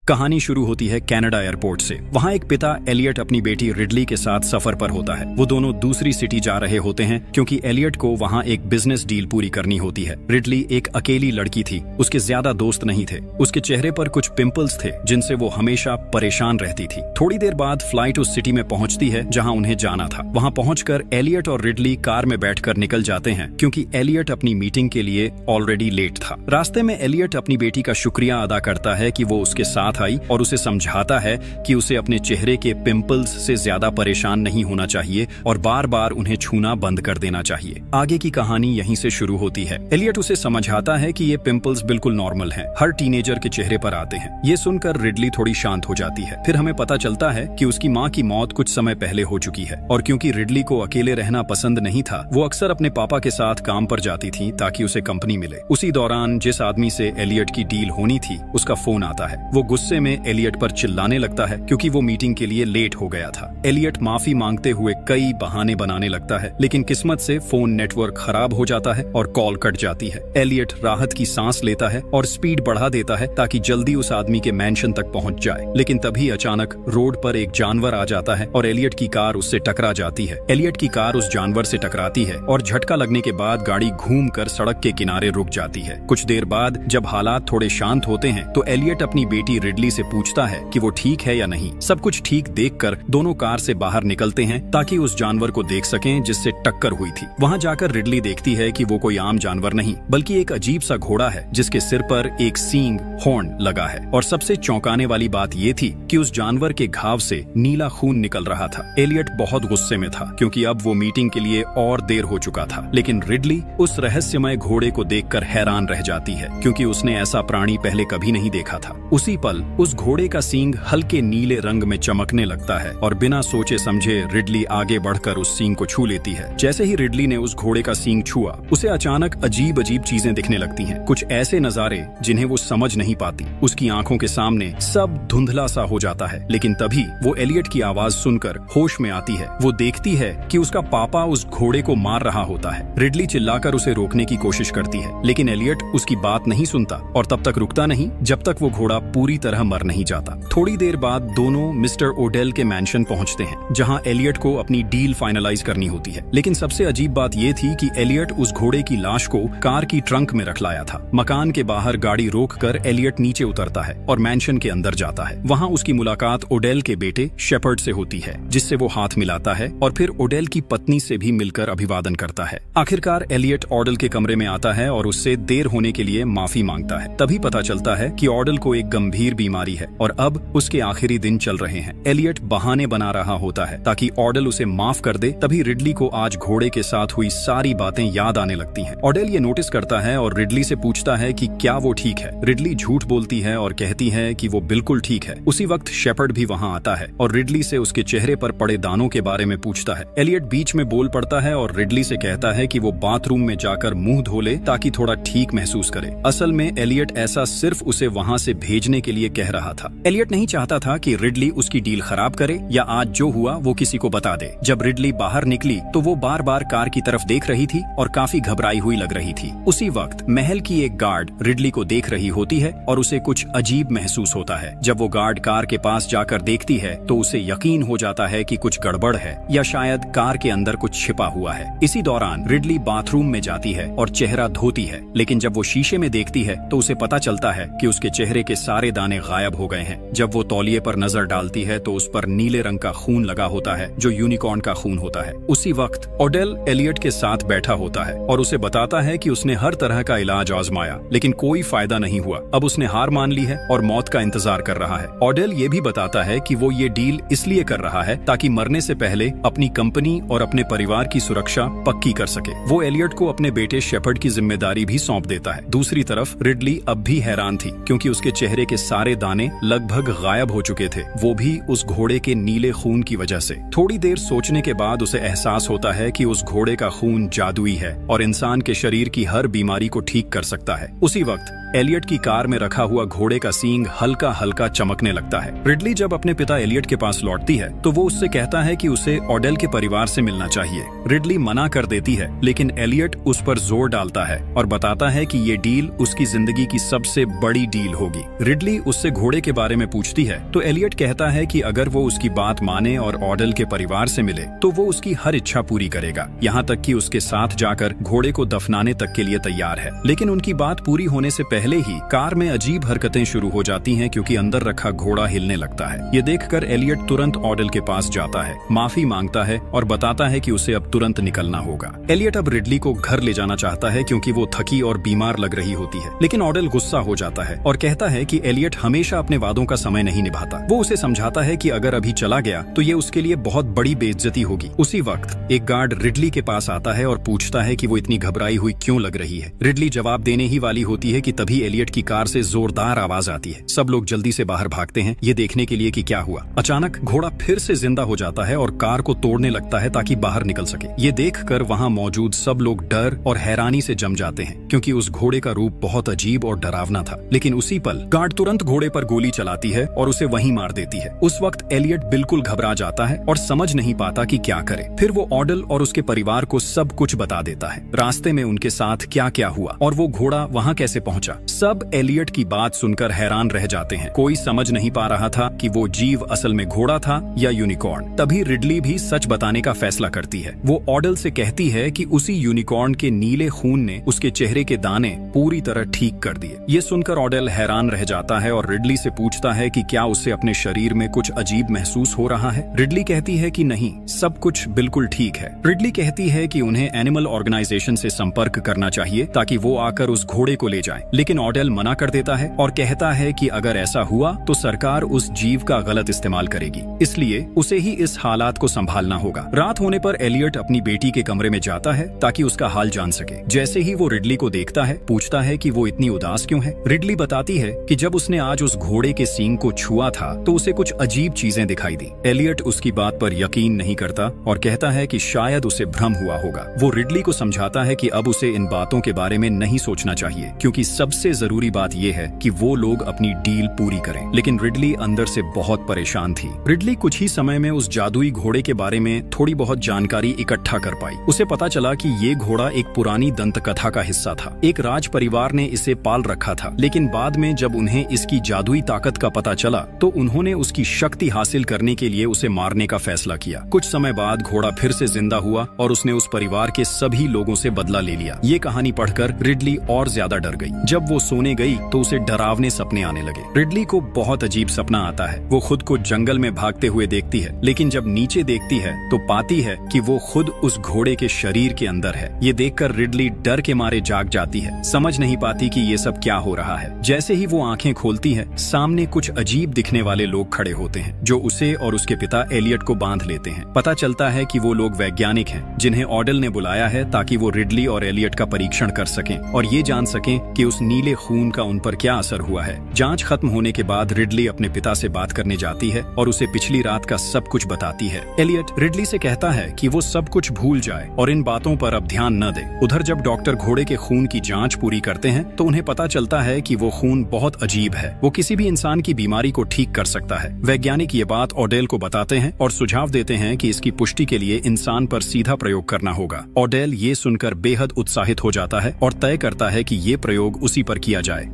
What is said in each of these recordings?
कहानी शुरू होती है कनाडा एयरपोर्ट से। वहाँ एक पिता एलियट अपनी बेटी रिडली के साथ सफर पर होता है। वो दोनों दूसरी सिटी जा रहे होते हैं क्योंकि एलियट को वहाँ एक बिजनेस डील पूरी करनी होती है। रिडली एक अकेली लड़की थी, उसके ज्यादा दोस्त नहीं थे। उसके चेहरे पर कुछ पिंपल्स थे जिनसे वो हमेशा परेशान रहती थी। थोड़ी देर बाद फ्लाइट उस सिटी में पहुंचती है जहाँ उन्हें जाना था। वहाँ पहुंचकर एलियट और रिडली कार में बैठकर निकल जाते हैं क्योंकि एलियट अपनी मीटिंग के लिए ऑलरेडी लेट था। रास्ते में एलियट अपनी बेटी का शुक्रिया अदा करता है कि वो उसके साथ आई और उसे समझाता है कि उसे अपने चेहरे के पिंपल्स से ज्यादा परेशान नहीं होना चाहिए और बार बार उन्हें छूना बंद कर देना चाहिए। आगे की कहानी यहीं से शुरू होती है। एलियट उसे समझाता है कि ये पिंपल्स बिल्कुल नॉर्मल हैं, हर टीनेजर के चेहरे पर आते हैं। ये सुनकर रिडली थोड़ी शांत हो जाती है। फिर हमें पता चलता है कि उसकी माँ की मौत कुछ समय पहले हो चुकी है और क्योंकि रिडली को अकेले रहना पसंद नहीं था, वो अक्सर अपने पापा के साथ काम पर जाती थी ताकि उसे कंपनी मिले। उसी दौरान जिस आदमी से एलियट की डील होनी थी उसका फोन आता है। वो गुस्से में एलियट पर चिल्लाने लगता है क्योंकि वो मीटिंग के लिए लेट हो गया था। एलियट माफी मांगते हुए कई बहाने बनाने लगता है, लेकिन किस्मत से फोन नेटवर्क खराब हो जाता है और कॉल कट जाती है। एलियट राहत की सांस लेता है और स्पीड बढ़ा देता है ताकि जल्दी उस आदमी के मैंशन तक पहुंच जाए। लेकिन तभी अचानक रोड पर एक जानवर आ जाता है और एलियट की कार उससे टकरा जाती है। एलियट की कार उस जानवर से टकराती है और झटका लगने के बाद गाड़ी घूमकर सड़क के किनारे रुक जाती है। कुछ देर बाद जब हालात थोड़े शांत होते हैं तो एलियट अपनी बेटी रिडली से पूछता है कि वो ठीक है या नहीं। सब कुछ ठीक देखकर दोनों कार से बाहर निकलते हैं ताकि उस जानवर को देख सकें जिससे टक्कर हुई थी। वहां जाकर रिडली देखती है कि वो कोई आम जानवर नहीं बल्कि एक अजीब सा घोड़ा है जिसके सिर पर एक सींग हॉर्न लगा है। और सबसे चौंकाने वाली बात ये थी कि उस जानवर के घाव से नीला खून निकल रहा था। एलियट बहुत गुस्से में था क्योंकि अब वो मीटिंग के लिए और देर हो चुका था। लेकिन रिडली उस रहस्यमय घोड़े को देखकर हैरान रह जाती है क्योंकि उसने ऐसा प्राणी पहले कभी नहीं देखा था। उसी पल उस घोड़े का सींग हल्के नीले रंग में चमकने लगता है और बिना सोचे समझे रिडली आगे बढ़कर उस सींग को छू लेती है। जैसे ही रिडली ने उस घोड़े का सींग छुआ, उसे अचानक अजीब अजीब चीजें दिखने लगती हैं। कुछ ऐसे नजारे जिन्हें वो समझ नहीं पाती। उसकी आंखों के सामने सब धुंधला सा हो जाता है। लेकिन तभी वो एलियट की आवाज सुनकर होश में आती है। वो देखती है कि उसका पापा उस घोड़े को मार रहा होता है। रिडली चिल्लाकर उसे रोकने की कोशिश करती है, लेकिन एलियट उसकी बात नहीं सुनता और तब तक रुकता नहीं जब तक वो घोड़ा पूरी तरह मर नहीं जाता। थोड़ी देर बाद दोनों मिस्टर ओडेल के मैंशन पहुंचते हैं जहां एलियट को अपनी डील फाइनलाइज करनी होती है। लेकिन सबसे अजीब बात यह थी कि एलियट उस घोड़े की लाश को कार की ट्रंक में रख लाया था। मकान के बाहर गाड़ी रोककर एलियट नीचे उतरता है और मैंशन के अंदर जाता है। वहां उसकी मुलाकात ओडेल के बेटे शेपर्ड से होती है जिससे वो हाथ मिलाता है और फिर ओडेल की पत्नी से भी मिलकर अभिवादन करता है। आखिरकार एलियट ओडेल के कमरे में आता है और उससे देर होने के लिए माफी मांगता है। तभी पता चलता है कि ओडेल को एक गंभीर बीमारी है और अब उसके आखिरी दिन चल रहे हैं। एलियट बहाने बना रहा होता है ताकि ओडेल उसे माफ कर दे। तभी रिडली को आज घोड़े के साथ हुई सारी बातें याद आने लगती हैं। ओडेल ये नोटिस करता है और रिडली से पूछता है कि क्या वो ठीक है। रिडली झूठ बोलती है और कहती है कि वो बिल्कुल ठीक है। उसी वक्त शेपर्ड भी वहाँ आता है और रिडली से उसके चेहरे पर पड़े दानों के बारे में पूछता है। एलियट बीच में बोल पड़ता है और रिडली से कहता है कि वो बाथरूम में जाकर मुंह धो ले ताकि थोड़ा ठीक महसूस करे। असल में एलियट ऐसा सिर्फ उसे वहाँ से भेजने के लिए कह रहा था। एलियट नहीं चाहता था कि रिडली उसकी डील खराब करे या आज जो हुआ वो किसी को बता दे। जब रिडली बाहर निकली तो वो बार बार कार की तरफ देख रही थी और काफी घबराई हुई लग रही थी। उसी वक्त महल की एक गार्ड रिडली को देख रही होती है और उसे कुछ अजीब महसूस होता है। जब वो गार्ड कार के पास जाकर देखती है तो उसे यकीन हो जाता है कि कुछ गड़बड़ है या शायद कार के अंदर कुछ छिपा हुआ है। इसी दौरान रिडली बाथरूम में जाती है और चेहरा धोती है, लेकिन जब वो शीशे में देखती है तो उसे पता चलता है कि उसके चेहरे के सारे दाने गायब हो गए हैं। जब वो तौलिए पर नजर डालती है तो उस पर नीले रंग का खून लगा होता है जो यूनिकॉर्न का खून होता है। उसी वक्त ओडेल एलियट के साथ बैठा होता है और उसे बताता है कि उसने हर तरह का इलाज आजमाया लेकिन कोई फायदा नहीं हुआ। अब उसने हार मान ली है और मौत का इंतजार कर रहा है। ओडेल ये भी बताता है कि वो ये डील इसलिए कर रहा है ताकि मरने से पहले अपनी कंपनी और अपने परिवार की सुरक्षा पक्की कर सके। वो एलियट को अपने बेटे शेपर्ड की जिम्मेदारी भी सौंप देता है। दूसरी तरफ रिडली अब भी हैरान थी क्योंकि उसके चेहरे के सारे दाने लगभग गायब हो चुके थे, वो भी उस घोड़े के नीले खून की वजह से। थोड़ी देर सोचने के बाद उसे एहसास होता है कि उस घोड़े का खून जादुई है और इंसान के शरीर की हर बीमारी को ठीक कर सकता है। उसी वक्त एलियट की कार में रखा हुआ घोड़े का सींग हल्का हल्का चमकने लगता है। रिडली जब अपने पिता एलियट के पास लौटती है तो वो उससे कहता है कि उसे ओडेल के परिवार से मिलना चाहिए। रिडली मना कर देती है लेकिन एलियट उस पर जोर डालता है और बताता है कि ये डील उसकी जिंदगी की सबसे बड़ी डील होगी। रिडली उससे घोड़े के बारे में पूछती है तो एलियट कहता है कि अगर वो उसकी बात माने और ऑडेल के परिवार से मिले तो वो उसकी हर इच्छा पूरी करेगा, यहाँ तक कि उसके साथ जाकर घोड़े को दफनाने तक के लिए तैयार है। लेकिन उनकी बात पूरी होने से पहले ही कार में अजीब हरकतें शुरू हो जाती हैं क्योंकि अंदर रखा घोड़ा हिलने लगता है। ये देखकर एलियट तुरंत ऑडेल के पास जाता है, माफी मांगता है और बताता है कि उसे अब तुरंत निकलना होगा। एलियट अब रिडली को घर ले जाना चाहता है क्योंकि वो थकी और बीमार लग रही होती है, लेकिन ऑडेल गुस्सा हो जाता है और कहता है कि एलियट हमेशा अपने वादों का समय नहीं निभाता। वो उसे समझाता है कि अगर अभी चला गया तो ये उसके लिए बहुत बड़ी बेइज्जती होगी। उसी वक्त एक गार्ड रिडली के पास आता है और पूछता है कि वो इतनी घबराई हुई क्यों लग रही है। रिडली जवाब देने ही वाली होती है कि तभी एलियट की कार से जोरदार आवाज आती है। सब लोग जल्दी से बाहर भागते हैं ये देखने के लिए कि क्या हुआ। अचानक घोड़ा फिर से जिंदा हो जाता है और कार को तोड़ने लगता है ताकि बाहर निकल सके। ये देखकर वहां मौजूद सब लोग डर और हैरानी से जम जाते हैं क्योंकि उस घोड़े का रूप बहुत अजीब और डरावना था। लेकिन उसी पल गार्ड तुरंत घोड़े पर गोली चलाती है और उसे वहीं मार देती है। उस वक्त एलियट बिल्कुल घबरा जाता है और समझ नहीं पाता कि क्या करे। फिर वो ऑडेल और उसके परिवार को सब कुछ बता देता है, रास्ते में उनके साथ क्या क्या हुआ और वो घोड़ा वहां कैसे पहुंचा। सब एलियट की बात सुनकर हैरान रह जाते हैं। कोई समझ नहीं पा रहा था कि वो जीव असल में घोड़ा था या यूनिकॉर्न। तभी रिडली भी सच बताने का फैसला करती है। वो ऑडेल से कहती है कि उसी यूनिकॉर्न के नीले खून ने उसके चेहरे के दाने पूरी तरह ठीक कर दिए। ये सुनकर ऑडेल हैरान रह जाता है और रिडली से पूछता है कि क्या उसे अपने शरीर में कुछ अजीब महसूस हो रहा है। रिडली कहती है कि नहीं, सब कुछ बिल्कुल ठीक है। रिडली कहती है कि उन्हें एनिमल ऑर्गेनाइजेशन से संपर्क करना चाहिए ताकि वो आकर उस घोड़े को ले जाए, लेकिन ऑडेल मना कर देता है और कहता है कि अगर ऐसा हुआ तो सरकार उस जीव का गलत इस्तेमाल करेगी, इसलिए उसे ही इस हालात को संभालना होगा। रात होने पर एलियट अपनी बेटी के कमरे में जाता है ताकि उसका हाल जान सके। जैसे ही वो रिडली को देखता है, पूछता है कि वो इतनी उदास क्यों है। रिडली बताती है कि जब उसने आज उस घोड़े के सींग को छुआ था तो उसे कुछ अजीब चीजें दिखाई दी। एलियट उसकी बात पर यकीन नहीं करता और कहता है कि शायद उसे भ्रम हुआ होगा। वो रिडली को समझाता है कि अब उसे इन बातों के बारे में नहीं सोचना चाहिए क्योंकि सबसे जरूरी बात यह है कि वो लोग अपनी डील पूरी करें। लेकिन रिडली अंदर से बहुत परेशान थी। रिडली कुछ ही समय में उस जादुई घोड़े के बारे में थोड़ी बहुत जानकारी इकट्ठा कर पाई। उसे पता चला कि ये घोड़ा एक पुरानी दंत कथा का हिस्सा था। एक राज परिवार ने इसे पाल रखा था, लेकिन बाद में जब उन्हें इसकी जादुई ताकत का पता चला तो उन्होंने उसकी शक्ति हासिल करने के लिए उसे मारने का फैसला किया। कुछ समय बाद घोड़ा फिर से जिंदा हुआ और उसने उस परिवार के सभी लोगों से बदला ले लिया। ये कहानी पढ़कर रिडली और ज्यादा डर गई। जब वो सोने गई तो उसे डरावने सपने आने लगे। रिडली को बहुत अजीब सपना आता है। वो खुद को जंगल में भागते हुए देखती है, लेकिन जब नीचे देखती है तो पाती है कि वो खुद उस घोड़े के शरीर के अंदर है। ये देखकर रिडली डर के मारे जाग जाती है, समझ नहीं पाती कि ये सब क्या हो रहा है। जैसे ही वो आंखें खोलती है, सामने कुछ अजीब दिखने वाले लोग खड़े होते हैं जो उसे और उसके पिता एलियट को बांध लेते हैं। पता चलता है कि वो लोग वैज्ञानिक हैं जिन्हें ऑडेल ने बुलाया है ताकि वो रिडली और एलियट का परीक्षण कर सकें और ये जान सकें कि उस नीले खून का उन पर क्या असर हुआ है। जांच खत्म होने के बाद रिडली अपने पिता से बात करने जाती है और उसे पिछली रात का सब कुछ बताती है। एलियट रिडली से कहता है कि वो सब कुछ भूल जाए और इन बातों पर अब ध्यान न दे। उधर जब डॉक्टर घोड़े के खून की जांच पूरी करते हैं तो उन्हें पता चलता है कि वो खून बहुत अजीब है। वो किसी भी इंसान की बीमारी को ठीक कर सकता है। वैज्ञानिक ये बात ऑडेल को बताते हैं और सुझाव देते हैं कि इसकी पुष्टि के लिए इंसान पर सीधा प्रयोग करना होगा। ऑडेल ये सुनकर बेहद उत्साहित हो जाता है और तय करता है कि ये प्रयोग उसी पर किया जाए।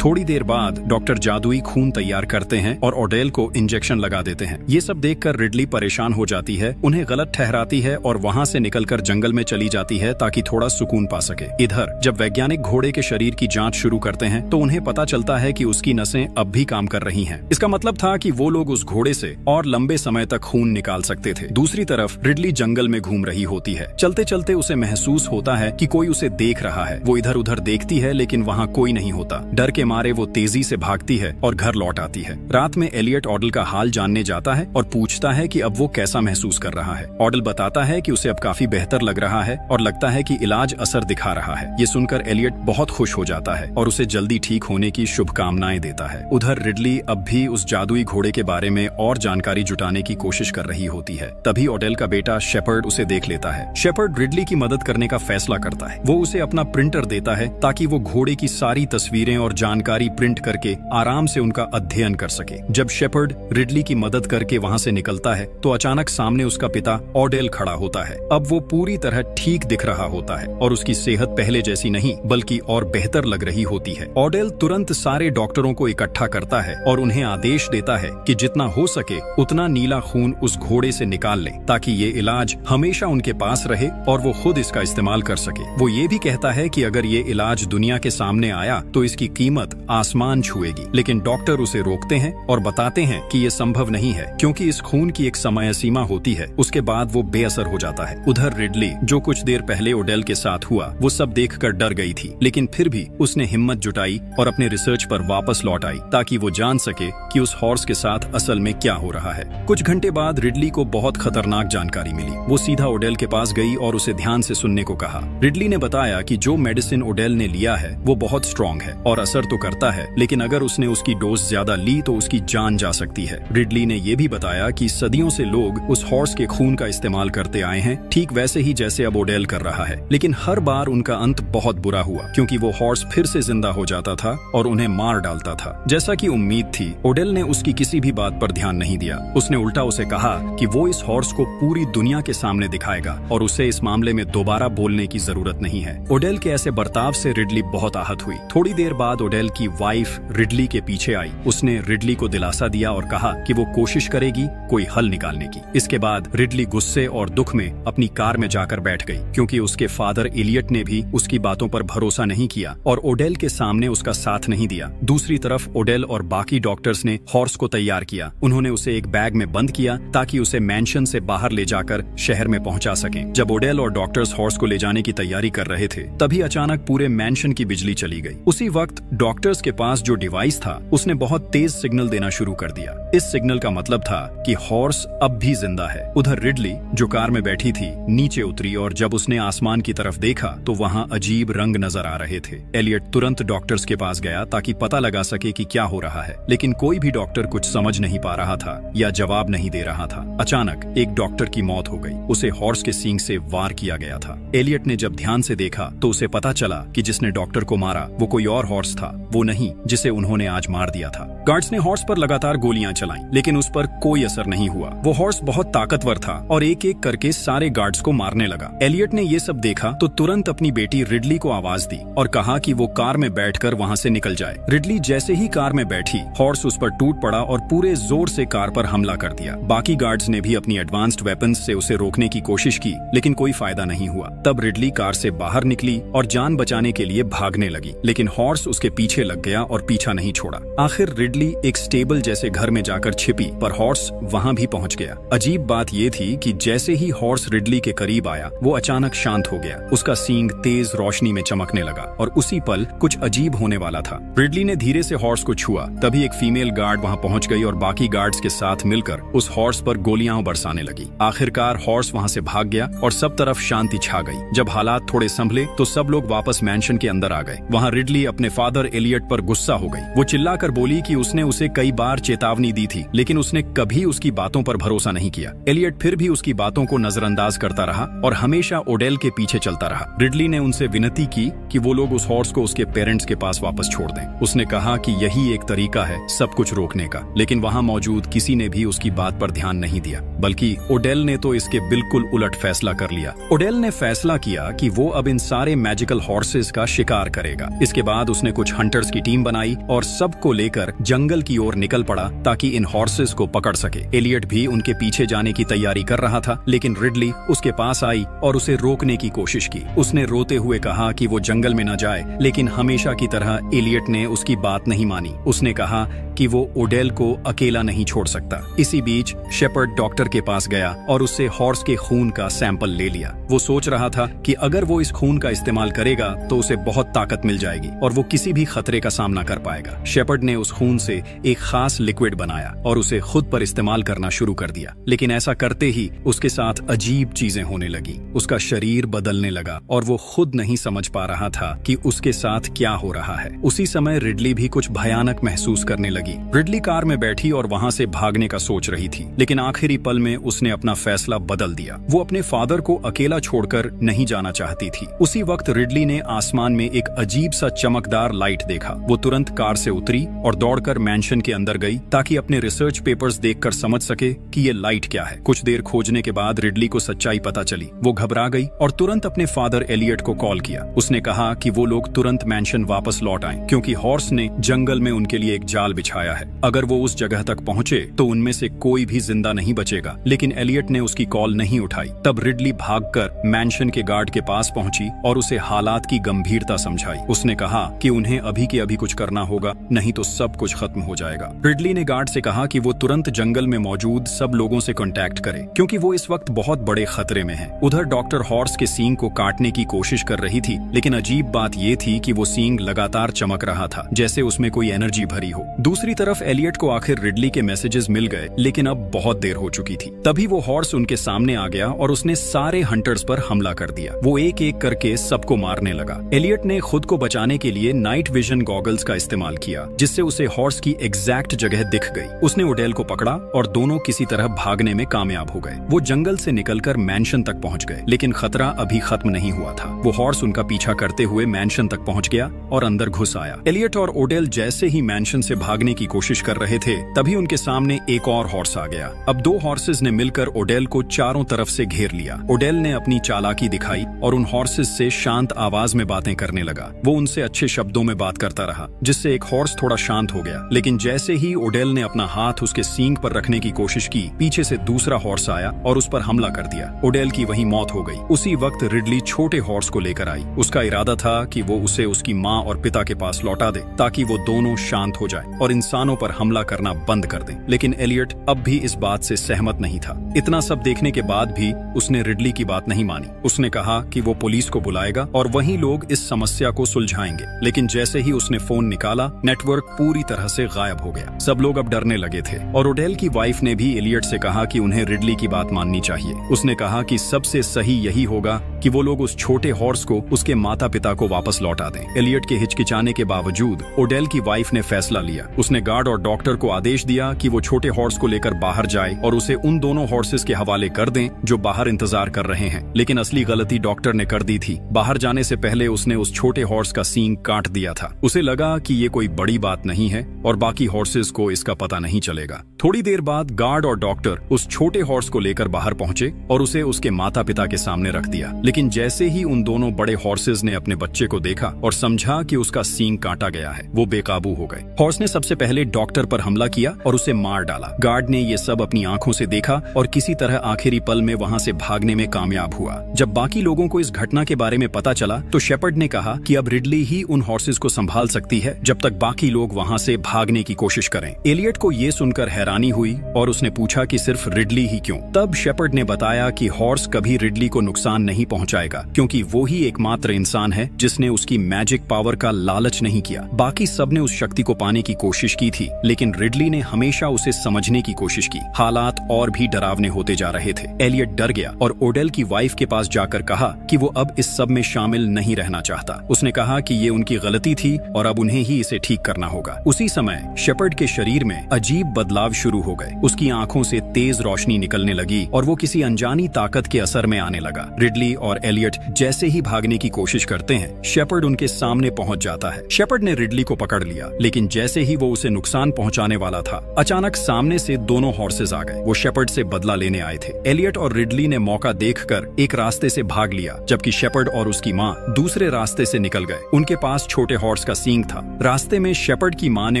थोड़ी देर बाद डॉक्टर जादुई खून तैयार करते हैं और ऑडेल को इंजेक्शन लगा देते हैं। ये सब देखकर रिडली परेशान हो जाती है, उन्हें गलत ठहराती है और वहां से निकलकर जंगल में चली जाती है ताकि थोड़ा सुकून पा सके। इधर जब वैज्ञानिक घोड़े के शरीर की जांच शुरू करते हैं तो उन्हें पता चलता है कि उसकी नसें अब भी काम कर रही हैं। इसका मतलब था कि वो लोग उस घोड़े से और लंबे समय तक खून निकाल सकते थे। दूसरी तरफ रिडली जंगल में घूम रही होती है। चलते चलते उसे महसूस होता है कि कोई उसे देख रहा है। वो इधर उधर देखती है लेकिन वहाँ कोई नहीं होता। डर के मारे वो तेजी से भागती है और घर लौट आती है। रात में एलियट ऑडेल का हाल जानने जाता है और पूछता है कि अब वो कैसा महसूस कर रहा है। ऑडेल बताता है कि उसे अब काफी बेहतर लग रहा है और लगता है कि इलाज असर दिखा रहा है। ये सुनकर एलियट बहुत खुश हो जाता है और उसे जल्दी ठीक होने की शुभकामनाएं देता है। उधर रिडली अब भी उस जादुई घोड़े के बारे में और जानकारी जुटाने की कोशिश कर रही होती है। तभी ऑडेल का बेटा शेपर्ड उसे देख लेता है। शेपर्ड रिडली की मदद करने का फैसला करता है। वो उसे अपना प्रिंटर देता है ताकि वो घोड़े की सारी तस्वीरें और जानकारी जानकारी प्रिंट करके आराम से उनका अध्ययन कर सके। जब शेपर्ड रिडली की मदद करके वहां से निकलता है तो अचानक सामने उसका पिता ऑडेल खड़ा होता है। अब वो पूरी तरह ठीक दिख रहा होता है और उसकी सेहत पहले जैसी नहीं बल्कि और बेहतर लग रही होती है। ऑडेल तुरंत सारे डॉक्टरों को इकट्ठा करता है और उन्हें आदेश देता है कि जितना हो सके उतना नीला खून उस घोड़े से निकाल ले ताकि ये इलाज हमेशा उनके पास रहे और वो खुद इसका इस्तेमाल कर सके। वो ये भी कहता है कि अगर ये इलाज दुनिया के सामने आया तो इसकी कीमत आसमान छुएगी, लेकिन डॉक्टर उसे रोकते हैं और बताते हैं कि ये संभव नहीं है क्योंकि इस खून की एक समय सीमा होती है, उसके बाद वो बेअसर हो जाता है। उधर रिडली, जो कुछ देर पहले ओडेल के साथ हुआ वो सब देखकर डर गई थी, लेकिन फिर भी उसने हिम्मत जुटाई और अपने रिसर्च पर वापस लौट आई ताकि वो जान सके कि उस हॉर्स के साथ असल में क्या हो रहा है। कुछ घंटे बाद रिडली को बहुत खतरनाक जानकारी मिली। वो सीधा ओडेल के पास गई और उसे ध्यान से सुनने को कहा। रिडली ने बताया कि जो मेडिसिन ओडेल ने लिया है वो बहुत स्ट्रॉन्ग है और असर तो करता है, लेकिन अगर उसने उसकी डोज ज्यादा ली तो उसकी जान जा सकती है। रिडली ने यह भी बताया कि सदियों से लोग उस हॉर्स के खून का इस्तेमाल करते आए हैं, ठीक वैसे ही जैसे अब ओडेल कर रहा है, लेकिन हर बार उनका अंत बहुत बुरा हुआ क्योंकि वो हॉर्स फिर से जिंदा हो जाता था और उन्हें मार डालता था। जैसा कि उम्मीद थी, ओडेल ने उसकी किसी भी बात पर ध्यान नहीं दिया। उसने उल्टा उसे कहा कि वो इस हॉर्स को पूरी दुनिया के सामने दिखाएगा और उसे इस मामले में दोबारा बोलने की जरूरत नहीं है। ओडेल के ऐसे बर्ताव से रिडली बहुत आहत हुई। थोड़ी देर बाद ओडेल की वाइफ रिडली के पीछे आई। उसने रिडली को दिलासा दिया और कहा कि वो कोशिश करेगी कोई हल निकालने की। इसके बाद रिडली गुस्से और दुख में अपनी कार में जाकर बैठ गई क्योंकि उसके फादर एलियट ने भी उसकी बातों पर भरोसा नहीं किया और ओडेल के सामने उसका साथ नहीं दिया। दूसरी तरफ ओडेल और बाकी डॉक्टर्स ने हॉर्स को तैयार किया। उन्होंने उसे एक बैग में बंद किया ताकि उसे मैंशन से बाहर ले जाकर शहर में पहुंचा सकें। जब ओडेल और डॉक्टर्स हॉर्स को ले जाने की तैयारी कर रहे थे तभी अचानक पूरे मैंशन की बिजली चली गई। उसी वक्त डॉक्टर्स के पास जो डिवाइस था उसने बहुत तेज सिग्नल देना शुरू कर दिया। इस सिग्नल का मतलब था कि हॉर्स अब भी जिंदा है। उधर रिडली, जो कार में बैठी थी, नीचे उतरी और जब उसने आसमान की तरफ देखा तो वहां अजीब रंग नजर आ रहे थे। एलियट तुरंत डॉक्टर्स के पास गया ताकि पता लगा सके कि क्या हो रहा है, लेकिन कोई भी डॉक्टर कुछ समझ नहीं पा रहा था या जवाब नहीं दे रहा था। अचानक एक डॉक्टर की मौत हो गई। उसे हॉर्स के सींग से वार किया गया था। एलियट ने जब ध्यान से देखा तो उसे पता चला कि जिसने डॉक्टर को मारा वो कोई और हॉर्स था, वो नहीं जिसे उन्होंने आज मार दिया था। गार्ड्स ने हॉर्स पर लगातार गोलियां चलाईं, लेकिन उस पर कोई असर नहीं हुआ। वो हॉर्स बहुत ताकतवर था और एक एक करके सारे गार्ड्स को मारने लगा। एलियट ने ये सब देखा तो तुरंत अपनी बेटी रिडली को आवाज दी और कहा कि वो कार में बैठकर वहां से निकल जाए। रिडली जैसे ही कार में बैठी, हॉर्स उस पर टूट पड़ा और पूरे जोर से कार पर हमला कर दिया। बाकी गार्ड्स ने भी अपनी एडवांस्ड वेपन्स से उसे रोकने की कोशिश की, लेकिन कोई फायदा नहीं हुआ। तब रिडली कार से बाहर निकली और जान बचाने के लिए भागने लगी, लेकिन हॉर्स उसके पीछे लग गया और पीछा नहीं छोड़ा। आखिर रिडली एक स्टेबल जैसे घर में जाकर छिपी, पर हॉर्स वहां भी पहुंच गया। अजीब बात यह थी कि जैसे ही हॉर्स रिडली के करीब आया, वो अचानक शांत हो गया। उसका सींग तेज रोशनी में चमकने लगा और उसी पल कुछ अजीब होने वाला था। रिडली ने धीरे से हॉर्स को छुआ, तभी एक फीमेल गार्ड वहां पहुंच गई और बाकी गार्ड्स के साथ मिलकर उस हॉर्स पर गोलियां बरसाने लगी। आखिरकार हॉर्स वहां से भाग गया और सब तरफ शांति छा गई। जब हालात थोड़े संभले तो सब लोग वापस मैंशन के अंदर आ गए। वहां रिडली अपने फादर एलियट पर गुस्सा हो गई। वो चिल्लाकर बोली कि उसने उसे कई बार चेतावनी दी थी, लेकिन उसने कभी उसकी बातों पर भरोसा नहीं किया। एलियट फिर भी उसकी बातों को नजरअंदाज करता रहा और हमेशा ओडेल के पीछे चलता रहा। रिडली ने उनसे विनती की कि वो लोग उस हॉर्स को उसके पेरेंट्स के पास वापस छोड़ दें। उसने कहा कि यही एक तरीका है सब कुछ रोकने का, लेकिन वहां मौजूद किसी ने भी उसकी बात पर ध्यान नहीं दिया, बल्कि ओडेल ने तो इसके बिल्कुल उलट फैसला कर लिया। ओडेल ने फैसला किया कि वो अब इन सारे मैजिकल हॉर्सेस का शिकार करेगा। इसके बाद उसने कुछ हंटर्स की टीम बनाई और सबको लेकर जंगल की ओर निकल पड़ा ताकि इन हॉर्सेस को पकड़ सके। एलियट भी उनके पीछे जाने की तैयारी कर रहा था, लेकिन रिडली उसके पास आई और उसे रोकने की कोशिश की। उसने रोते हुए कहा कि वो जंगल में न जाए, लेकिन हमेशा की तरह एलियट ने उसकी बात नहीं मानी। उसने कहा कि वो ओडेल को अकेला नहीं छोड़ सकता। इसी बीच शेपर्ड डॉक्टर के पास गया और उससे हॉर्स के खून का सैंपल ले लिया। वो सोच रहा था कि अगर वो इस खून का इस्तेमाल करेगा तो उसे बहुत ताकत मिल जाएगी और वो किसी भी खतरे का सामना कर पाएगा। शेपर्ड ने उस खून से एक खास लिक्विड बनाया और उसे खुद पर इस्तेमाल करना शुरू कर दिया, लेकिन ऐसा करते ही उसके साथ अजीब चीजें होने लगी। उसका शरीर बदलने लगा और वो खुद नहीं समझ पा रहा था कि उसके साथ क्या हो रहा है। उसी समय रिडली भी कुछ भयानक महसूस करने लगी। रिडली कार में बैठी और वहां से भागने का सोच रही थी, लेकिन आखिरी पल में उसने अपना फैसला बदल दिया। वो अपने फादर को अकेला छोड़कर नहीं जाना चाहती थी। उसी वक्त रिडली ने आसमान में एक अजीब सा चमकदार लाइट देखा। वो तुरंत कार से उतरी और दौड़कर मैंशन के अंदर गई ताकि अपने रिसर्च पेपर्स देखकर समझ सके कि ये लाइट क्या है। कुछ देर खोजने के बाद रिडली को सच्चाई पता चली। वो घबरा गई और तुरंत अपने फादर एलियट को कॉल किया। उसने कहा कि वो लोग तुरंत मैंशन वापस लौट आएं, क्योंकि हॉर्स ने जंगल में उनके लिए एक जाल बिछाया है। अगर वो उस जगह तक पहुंचे तो उनमें से कोई भी जिंदा नहीं बचेगा। लेकिन एलियट ने उसकी कॉल नहीं उठाई। तब रिडली भागकर मैंशन के गार्ड के पास पहुंची और उसे हालात की गंभीरता समझाई। उसने कहा कि उन्हें अभी के अभी कुछ करना होगा, नहीं तो सब कुछ खत्म हो जाएगा। रिडली ने गार्ड से कहा कि वो तुरंत जंगल में मौजूद सब लोगों से कांटेक्ट करे, क्योंकि वो इस वक्त बहुत बड़े खतरे में है। उधर डॉक्टर हॉर्स के सींग को काटने की कोशिश कर रही थी, लेकिन अजीब बात ये थी कि वो सींग लगातार चमक रहा था, जैसे उसमें कोई एनर्जी भरी हो। दूसरी तरफ एलियट को आखिर रिडली के मैसेजेस मिल गए, लेकिन अब बहुत देर हो चुकी थी। तभी वो हॉर्स उनके सामने आ गया और उसने सारे हंटर्स पर हमला कर दिया। वो एक एक करके सबको मारने लगा। एलियट ने खुद को बचाने के लिए नाइट विजन गॉगल्स का इस्तेमाल किया, जिससे उसे हॉर्स की एग्जैक्ट जगह दिख गई। उसने ओडेल को पकड़ा और दोनों किसी तरह भागने में कामयाब हो गए। वो जंगल से निकलकर मैंशन तक पहुंच गए, लेकिन खतरा अभी खत्म नहीं हुआ था। वो हॉर्स उनका पीछा करते हुए मैंशन तक पहुंच गया और अंदर घुस आया। एलियट और ओडेल जैसे ही मैंशन से भागने की कोशिश कर रहे थे, तभी उनके सामने एक और हॉर्स आ गया। अब दो हॉर्सेस ने मिलकर ओडेल को चारों तरफ से घेर लिया। ओडेल ने अपनी चालाकी दिखाई और उन हॉर्सेस से शांत आवाज में बातें करने लगा। वो उनसे अच्छे शब्दों में बात करता रहा, जिससे एक हॉर्स थोड़ा शांत हो गया। लेकिन जैसे ही ओडेल ने अपना हाथ उसके सींग पर रखने की कोशिश की, पीछे से दूसरा हॉर्स आया और उस पर हमला कर दिया। ओडेल की वहीं मौत हो गई। उसी वक्त रिडली छोटे हॉर्स को लेकर आई। उसका इरादा था कि वो उसे उसकी माँ और पिता के पास लौटा दे, ताकि वो दोनों शांत हो जाएं और इंसानों पर हमला करना बंद कर दें। लेकिन एलियट अब भी इस बात से सहमत नहीं था। इतना सब देखने के बाद भी उसने रिडली की बात नहीं मानी। उसने कहा कि वो पुलिस को बुलाएगा और वहीं लोग इस समस्या को सुलझाएंगे। लेकिन जैसे ही उसने फोन निकाला, नेटवर्क पूरी तरह से गायब हो गया। सब लोग अब डरने लगे थे और ओडेल की वाइफ ने भी एलियट से कहा कि उन्हें रिडली की बात माननी चाहिए। उसने कहा कि सबसे सही यही होगा कि वो लोग उस छोटे हॉर्स को उसके माता पिता को वापस लौटा दें। एलियट के हिचकिचाने के बावजूद ओडेल की वाइफ ने फैसला लिया। उसने गार्ड और डॉक्टर को आदेश दिया कि वो छोटे हॉर्स को लेकर बाहर जाए और उसे उन दोनों हॉर्सेस के हवाले कर दें जो बाहर इंतजार कर रहे हैं। लेकिन असली गलती डॉक्टर ने कर दी थी। बाहर जाने से पहले उसने उस छोटे हॉर्स का सींग काट दिया था। उसे लगा कि ये कोई बड़ी बात नहीं है और बाकी हॉर्सेस को इसका पता नहीं चलेगा। थोड़ी देर बाद गार्ड और डॉक्टर उस छोटे हॉर्स को लेकर बाहर पहुंचे और उसे उसके माता पिता के सामने रख दिया। लेकिन जैसे ही उन दोनों बड़े हॉर्सेस ने अपने बच्चे को देखा और समझा कि उसका सींग काटा गया है, वो बेकाबू हो गए। हॉर्स ने सबसे पहले डॉक्टर पर हमला किया और उसे मार डाला। गार्ड ने ये सब अपनी आंखों से देखा और किसी तरह आखिरी पल में वहां से भागने में कामयाब हुआ। जब बाकी लोगों को इस घटना के बारे में पता चला तो शेपर्ड ने कहा कि अब रिडली ही उन हॉर्सेस को संभाल सकती है जब तक बाकी लोग वहां से भागने की कोशिश करें। एलियट को ये सुनकर हैरानी हुई और उसने पूछा कि सिर्फ रिडली ही क्यों? तब शेपर्ड ने बताया कि हॉर्स कभी रिडली को नुकसान नहीं पहुंचाएगा, क्योंकि वो ही एकमात्र इंसान है जिसने उसकी मैजिक पावर का लालच नहीं किया। बाकी सबने उस शक्ति को पाने की कोशिश की थी, लेकिन रिडली ने हमेशा उसे समझने की कोशिश की। हालात और भी डरावने होते जा रहे थे। एलियट डर गया और ओडेल की वाइफ के पास जाकर कहा कि वो अब इस सब में शामिल नहीं रहना चाहता। उसने कहा कि ये उनकी गलती थी और अब उन्हें ही इसे ठीक करना होगा। उसी समय शेपर्ड के शरीर में अजीब बदलाव शुरू हो गए। उसकी आंखों से तेज रोशनी निकलने लगी और वो किसी अनजानी ताकत के असर में आने लगा। रिडली और एलियट जैसे ही भागने की कोशिश करते हैं, शेपर्ड उनके सामने पहुंच जाता है। शेपर्ड ने रिडली को पकड़ लिया, लेकिन जैसे ही वो उसे नुकसान पहुंचाने वाला था, अचानक सामने से दोनों हॉर्सेस आ गए। वो शेपर्ड से बदला लेने आए थे। एलियट और रिडली ने मौका देखकर एक रास्ते से भाग लिया, जबकि शेपर्ड और उसकी माँ दूसरे रास्ते से निकल गए। उनके पास छोटे हॉर्स का सींग था। रास्ते में शेपर्ड की माँ ने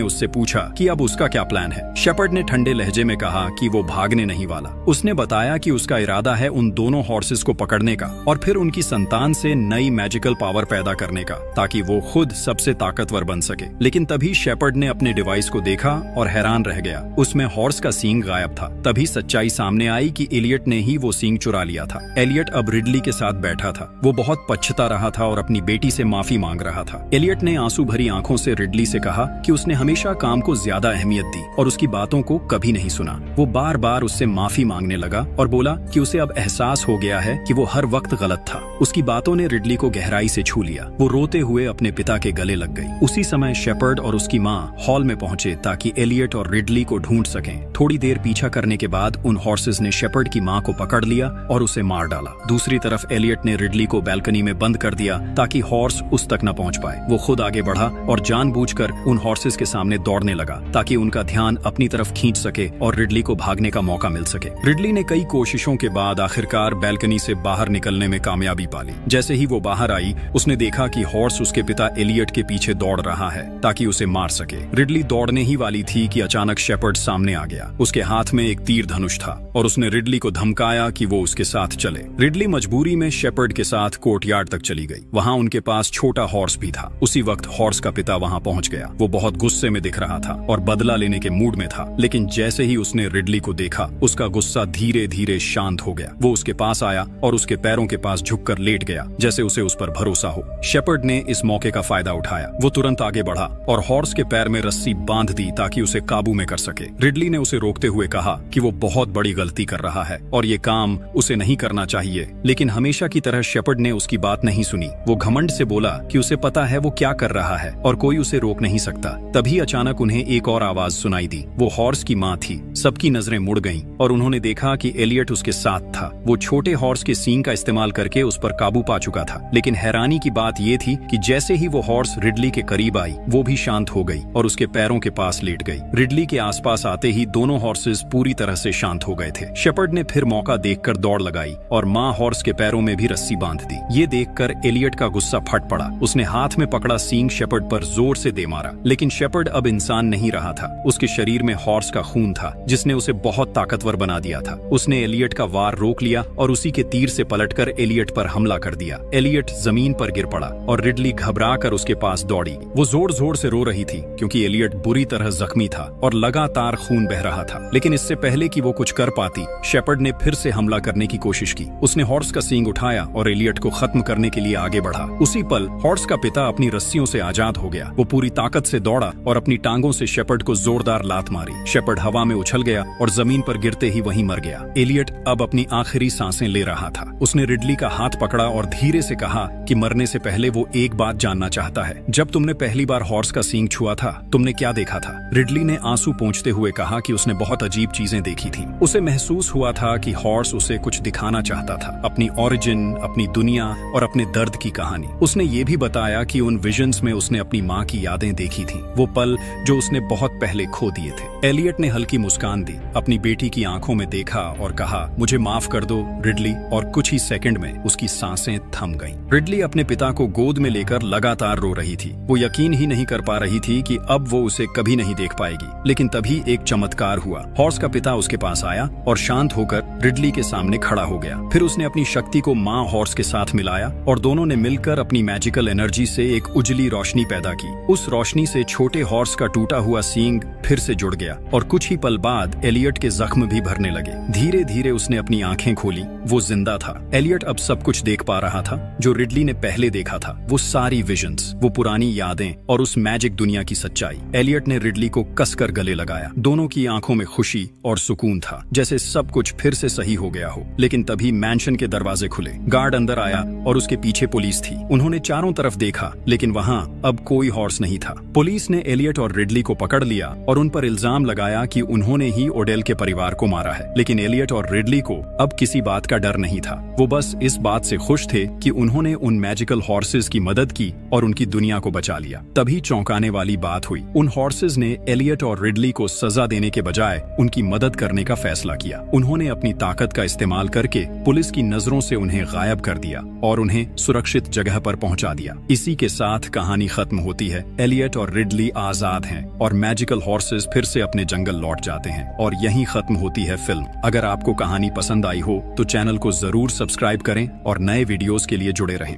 उससे पूछा कि अब उसका क्या प्लान है। शेपर्ड ने ठंडे लहजे में कहा कि वो भागने नहीं वाला। उसने बताया कि उसका इरादा है उन दोनों हॉर्सेस को पकड़ने का और फिर उनकी संतान से नई मैजिकल पावर पैदा करने का, ताकि वो खुद सबसे ताकतवर बन सके। लेकिन तभी शेपर्ड ने अपने डिवाइस को देखा और हैरान रह गया। उसमें हॉर्स का सींग गायब था। तभी सच्चाई सामने आई कि एलियट ने ही वो सींग चुरा लिया था। एलियट अब रिडली के साथ बैठा था। वो बहुत पछता रहा था और अपनी बेटी से माफी मांग रहा था। एलियट ने आंसू भरी आंखों से रिडली से कहा कि उसने हमेशा काम को ज्यादा अहमियत दी और उसकी बातों को कभी नहीं सुना। वो बार बार उससे माफी मांगने लगा और बोला कि उसे अब एहसास हो गया है कि वो हर वक्त गलत था। उसकी बातों ने रिडली को गहराई से छू लिया। वो रोते हुए अपने पिता के गले लग गई। उसी समय शेपर्ड और उसकी माँ हॉल में पहुंचे ताकि एलियट और रिडली को ढूंढ सकें। थोड़ी देर पीछा करने के बाद उन हॉर्सेस ने शेपर्ड की माँ को पकड़ लिया और उसे मार डाला। दूसरी तरफ एलियट ने रिडली को बैल्कनी में बंद कर दिया ताकि हॉर्स उस तक न पहुंच पाए। वो खुद आगे बढ़ा और जानबूझकर उन हॉर्सेस के सामने दौड़ने लगा ताकि उनका ध्यान अपनी तरफ खींच सके और रिडली को भागने का मौका मिल सके। रिडली ने कई कोशिशों के बाद आखिरकार बैल्कनी से बाहर निकलने में कामयाबी पाली। जैसे ही वो बाहर आई, उसने देखा कि हॉर्स उसके पिता एलियट के पीछे दौड़ रहा है ताकि उसे मार सके। रिडली दौड़ने ही वाली थी कि अचानक शेपर्ड सामने आ गया। उसके हाथ में एक तीर धनुष था और उसने रिडली को धमकाया कि वो उसके साथ चले। रिडली मजबूरी में शेपर्ड के साथ कोर्टयार्ड तक चली गई। वहाँ उनके पास छोटा हॉर्स भी था। उसी वक्त हॉर्स का पिता वहाँ पहुँच गया। वो बहुत गुस्से में दिख रहा था और बदला लेने के मूड में था, लेकिन जैसे ही उसने रिडली को देखा, उसका गुस्सा धीरे धीरे शांत हो गया। वो उसके पास आया और उसके पैरों के पास झुककर लेट गया, जैसे उसे उस पर भरोसा हो। शेपर्ड ने इस मौके का फायदा उठाया। वो तुरंत आगे बढ़ा और हॉर्स के पैर में रस्सी बांध दी ताकि उसे काबू में कर सके। रिडली ने उसे रोकते हुए कहा कि वो बहुत बड़ी गलती कर रहा है और ये काम उसे नहीं करना चाहिए, लेकिन हमेशा की तरह शेपर्ड ने उसकी बात नहीं सुनी। वो घमंड से बोला कि उसे पता है वो क्या कर रहा है और कोई उसे रोक नहीं सकता। तभी अचानक उन्हें एक और आवाज सुनाई दी। वो हॉर्स की माँ थी। सबकी नजरें मुड़ गईं और उन्होंने देखा कि एलियट उसके साथ था। वो छोटे हॉर्स के सींग का इस्तेमाल करके उस पर काबू पा चुका था, लेकिन हैरानी की बात ये थी कि जैसे ही वो हॉर्स रिडली के करीब आई, वो भी शांत हो गई और उसके पैरों के पास लेट गई। रिडली के आसपास आते ही दोनों हॉर्सेस पूरी तरह से शांत हो गए थे। शेपर्ड ने फिर मौका देखकर दौड़ लगाई और माँ हॉर्स के पैरों में भी रस्सी बांध दी। ये देखकर एलियट का गुस्सा फट पड़ा। उसने हाथ में पकड़ा सींग शेपर्ड पर जोर से दे मारा, लेकिन शेपर्ड अब इंसान नहीं रहा था। उसके शरीर में हॉर्स का खून था, जिसने उसे बहुत ताकतवर बना दिया था। उसने एलियट का वार रोक लिया और उसी के तीर से पलटकर एलियट पर हमला कर दिया। एलियट जमीन पर गिर पड़ा और रिडली घबरा कर उसके पास दौड़ी। वो जोर जोर से रो रही थी क्योंकि एलियट बुरी तरह जख्मी था और लगातार खून बह रहा था। लेकिन इससे पहले कि वो कुछ कर पाती, शेपर्ड ने फिर से हमला करने की कोशिश की। उसने हॉर्स का सींग उठाया और एलियट को खत्म करने के लिए आगे बढ़ा। उसी पल हॉर्स का पिता अपनी रस्सियों से आजाद हो गया। वो पूरी ताकत से दौड़ा और अपनी टांगों से शेपर्ड को जोरदार लात मारी। शेपर्ड हवा में उछल गया और जमीन पर गिरते ही वहीं मर गया। एलियट अब अपनी आखिरी सांसें ले रहा था। उसने रिडली का हाथ पकड़ा और धीरे से कहा कि मरने से पहले वो एक बात जानना चाहता है। जब तुमने पहली बार हॉर्स का सींग छुआ था, तुमने क्या देखा था? रिडली ने आंसू पोंछते हुए कहा कि उसने बहुत अजीब चीजें देखी थीं। उसे महसूस हुआ था कि हॉर्स उसे कुछ दिखाना चाहता था, अपनी ओरिजिन, अपनी दुनिया और अपने दर्द की कहानी। उसने ये भी बताया कि उन विजन्स में उसने अपनी माँ की यादें देखी थीं, वो पल जो उसने बहुत पहले खो दिए थे। एलियट ने हल्की मुस्कान दी, अपनी बेटी की आंखों में देखा और कहा, मुझे माफ कर दो रिडली, और कुछ ही सेकंड में उसकी सांसें थम गईं। रिडली अपने पिता को गोद में लेकर लगातार रो रही थी। वो यकीन ही नहीं कर पा रही थी कि अब वो उसे कभी नहीं देख पाएगी। लेकिन तभी एक चमत्कार हुआ। हॉर्स का पिता उसके पास आया और शांत होकर रिडली के सामने खड़ा हो गया। फिर उसने अपनी शक्ति को माँ हॉर्स के साथ मिलाया और दोनों ने मिलकर अपनी मैजिकल एनर्जी से एक उजली रोशनी पैदा की। उस रोशनी से छोटे हॉर्स का टूटा हुआ सींग फिर से जुड़ गया और कुछ ही पल बाद एलियट के जख्म भी भरने लगे। धीरे धीरे उसने अपनी आंखें खोली। वो जिंदा था। एलियट अब सब कुछ देख पा रहा था जो रिडली ने पहले देखा था। वो सारी विजन्स, वो पुरानी यादें और उस मैजिक दुनिया की सच्चाई। एलियट ने रिडली को कसकर गले लगाया। दोनों की आंखों में खुशी और सुकून था, जैसे सब कुछ फिर से सही हो गया हो। लेकिन तभी मैंशन के दरवाजे खुले। गार्ड अंदर आया और उसके पीछे पुलिस थी। उन्होंने चारों तरफ देखा, लेकिन वहाँ अब कोई हॉर्स नहीं था। पुलिस ने एलियट और रिडली को पकड़ लिया और उन पर इल्जाम लगाया कि उन्होंने ही ओडेल के परिवार को मारा है। लेकिन एलियट और रिडली को अब किसी बात का डर नहीं था। वो बस इस बात से खुश थे कि उन्होंने उन मैजिकल हॉर्सेस की मदद की और उनकी दुनिया को बचा लिया। तभी चौंकाने वाली बात हुई। उन हॉर्सेस ने एलियट और रिडली को सजा देने के बजाय उनकी मदद करने का फैसला किया। उन्होंने अपनी ताकत का इस्तेमाल करके पुलिस की नजरों से उन्हें गायब कर दिया और उन्हें सुरक्षित जगह पर पहुंचा दिया। इसी के साथ कहानी खत्म होती है। एलियट और रिडली आजाद हैं और मैजिकल हॉर्सेस फिर से अपने जंगल लौट जाते हैं और यहीं खत्म होती है फिल्म। अगर आपको कहानी पसंद आई हो तो चैनल को जरूर सब्सक्राइब करें और नए वीडियोस के लिए जुड़े रहें।